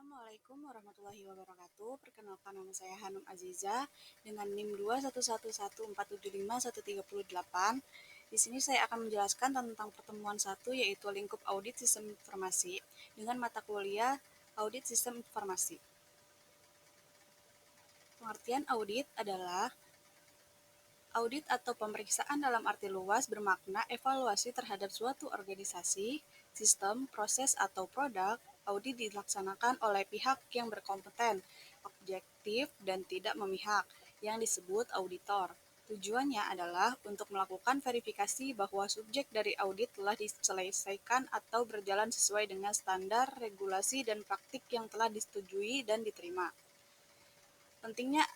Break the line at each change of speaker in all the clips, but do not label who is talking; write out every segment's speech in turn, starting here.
Assalamualaikum warahmatullahi wabarakatuh. Perkenalkan, nama saya Hanum Aziza dengan NIM 21114751338. Di sini saya akan menjelaskan tentang pertemuan 1, yaitu lingkup audit sistem informasi dengan mata kuliah audit sistem informasi. Pengertian audit adalah audit atau pemeriksaan dalam arti luas bermakna evaluasi terhadap suatu organisasi, sistem, proses, atau produk. Audit dilaksanakan oleh pihak yang berkompeten, objektif, dan tidak memihak, yang disebut auditor. Tujuannya adalah untuk melakukan verifikasi bahwa subjek dari audit telah diselesaikan atau berjalan sesuai dengan standar, regulasi, dan praktik yang telah disetujui dan diterima. Pentingnya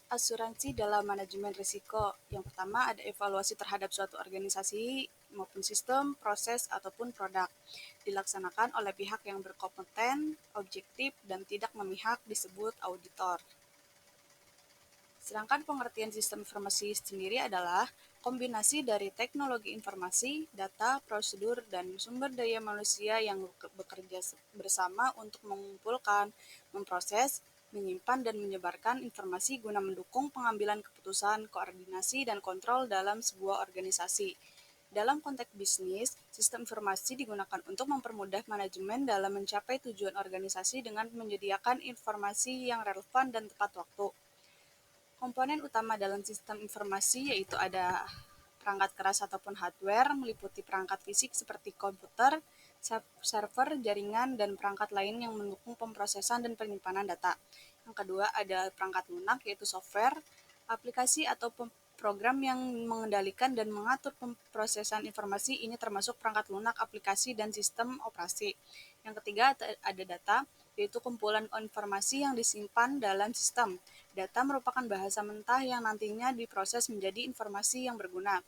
asuransi dalam manajemen risiko. Yang pertama, ada evaluasi terhadap suatu organisasi maupun sistem, proses, ataupun produk. Dilaksanakan oleh pihak yang berkompeten, objektif, dan tidak memihak, disebut auditor. Sedangkan pengertian sistem informasi sendiri adalah kombinasi dari teknologi informasi, data, prosedur, dan sumber daya manusia yang bekerja bersama untuk mengumpulkan, memproses, menyimpan, dan menyebarkan informasi guna mendukung pengambilan keputusan, koordinasi, dan kontrol dalam sebuah organisasi. Dalam konteks bisnis, sistem informasi digunakan untuk mempermudah manajemen dalam mencapai tujuan organisasi dengan menyediakan informasi yang relevan dan tepat waktu. Komponen utama dalam sistem informasi yaitu ada perangkat keras ataupun hardware, meliputi perangkat fisik seperti komputer, server, jaringan, dan perangkat lain yang mendukung pemrosesan dan penyimpanan data. Yang kedua ada perangkat lunak yaitu software, aplikasi atau program yang mengendalikan dan mengatur pemrosesan informasi. Ini termasuk perangkat lunak, aplikasi, dan sistem operasi. Yang ketiga ada data, yaitu kumpulan informasi yang disimpan dalam sistem. Data merupakan bahasa mentah yang nantinya diproses menjadi informasi yang berguna.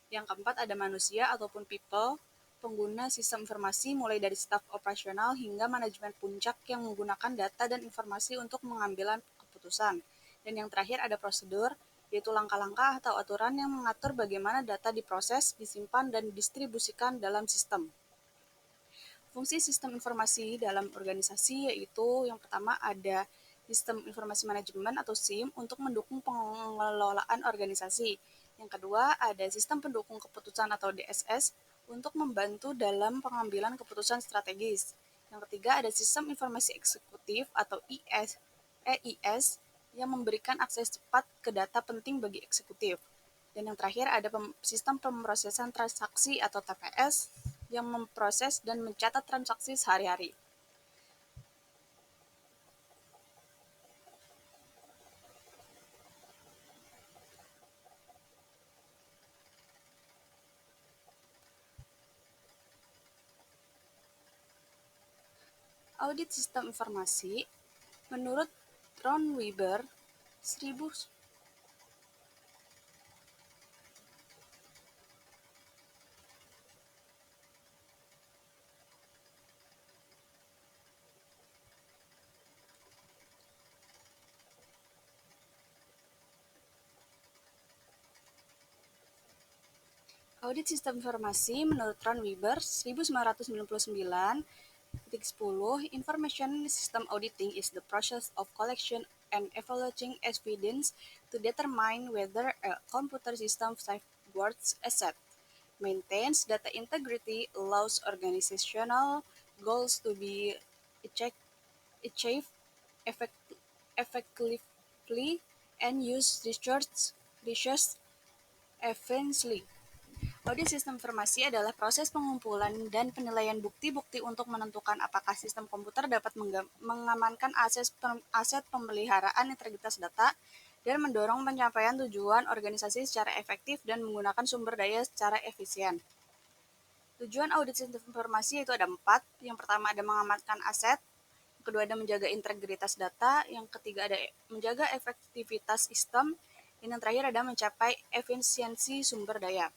Yang keempat ada manusia ataupun people, pengguna sistem informasi mulai dari staf operasional hingga manajemen puncak yang menggunakan data dan informasi untuk mengambil keputusan. Dan yang terakhir ada prosedur, yaitu langkah-langkah atau aturan yang mengatur bagaimana data diproses, disimpan, dan didistribusikan dalam sistem. Fungsi sistem informasi dalam organisasi yaitu yang pertama ada sistem informasi manajemen atau SIM untuk mendukung pengelolaan organisasi. Yang kedua ada sistem pendukung keputusan atau DSS untuk membantu dalam pengambilan keputusan strategis. Yang ketiga ada sistem informasi eksekutif atau EIS yang memberikan akses cepat ke data penting bagi eksekutif. Dan yang terakhir ada sistem pemrosesan transaksi atau TPS yang memproses dan mencatat transaksi sehari-hari. Audit sistem informasi menurut Ron Weber 1000 Audit sistem informasi menurut Ron Weber 1999, 10, Information system auditing is the process of collection and evaluating evidence to determine whether a computer system safeguards asset, maintains data integrity, allows organizational goals to be achieved effectively, and use research efficiently. Audit sistem informasi adalah proses pengumpulan dan penilaian bukti-bukti untuk menentukan apakah sistem komputer dapat mengamankan aset pemeliharaan integritas data dan mendorong pencapaian tujuan organisasi secara efektif dan menggunakan sumber daya secara efisien. Tujuan audit sistem informasi itu ada 4. Yang pertama ada mengamankan aset, yang kedua ada menjaga integritas data, yang ketiga ada menjaga efektivitas sistem, dan yang terakhir ada mencapai efisiensi sumber daya.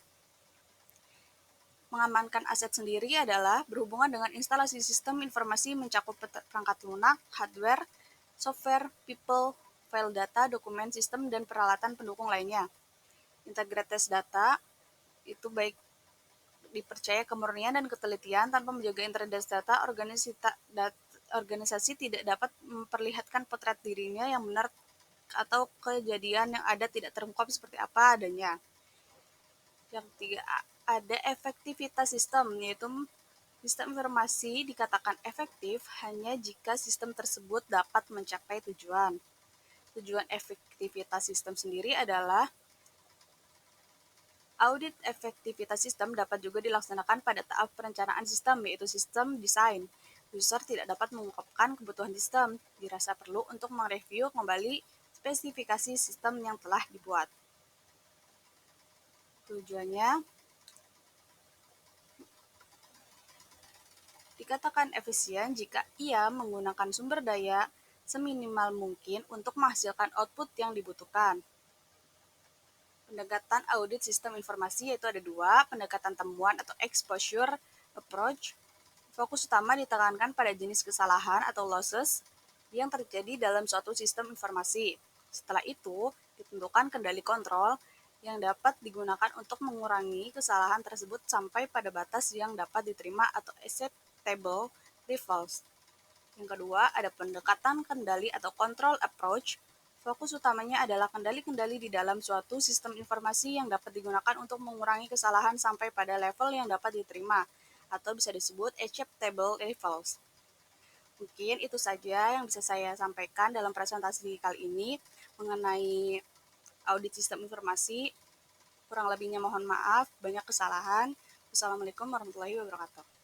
Mengamankan aset sendiri adalah berhubungan dengan instalasi sistem informasi mencakup perangkat lunak, hardware, software, people, file data, dokumen, sistem, dan peralatan pendukung lainnya. Integritas data itu baik dipercaya kemurnian dan ketelitian. Tanpa menjaga integritas data, organisasi tidak dapat memperlihatkan potret dirinya yang benar atau kejadian yang ada tidak terungkap seperti apa adanya. Yang ketiga, ada efektivitas sistem, yaitu sistem informasi dikatakan efektif hanya jika sistem tersebut dapat mencapai tujuan. Tujuan efektivitas sistem sendiri adalah audit efektivitas sistem dapat juga dilaksanakan pada tahap perencanaan sistem, yaitu sistem desain. User tidak dapat mengungkapkan kebutuhan sistem, dirasa perlu untuk mereview kembali spesifikasi sistem yang telah dibuat. Tujuannya dikatakan efisien jika ia menggunakan sumber daya seminimal mungkin untuk menghasilkan output yang dibutuhkan. Pendekatan audit sistem informasi yaitu ada dua, pendekatan temuan atau exposure approach. Fokus utama ditekankan pada jenis kesalahan atau losses yang terjadi dalam suatu sistem informasi. Setelah itu, ditentukan kendali kontrol yang dapat digunakan untuk mengurangi kesalahan tersebut sampai pada batas yang dapat diterima atau acceptable levels. Yang kedua, ada pendekatan kendali atau control approach. Fokus utamanya adalah kendali-kendali di dalam suatu sistem informasi yang dapat digunakan untuk mengurangi kesalahan sampai pada level yang dapat diterima, atau bisa disebut acceptable levels. Mungkin itu saja yang bisa saya sampaikan dalam presentasi kali ini mengenai audit sistem informasi. Kurang lebihnya mohon maaf, banyak kesalahan. Wassalamualaikum warahmatullahi wabarakatuh.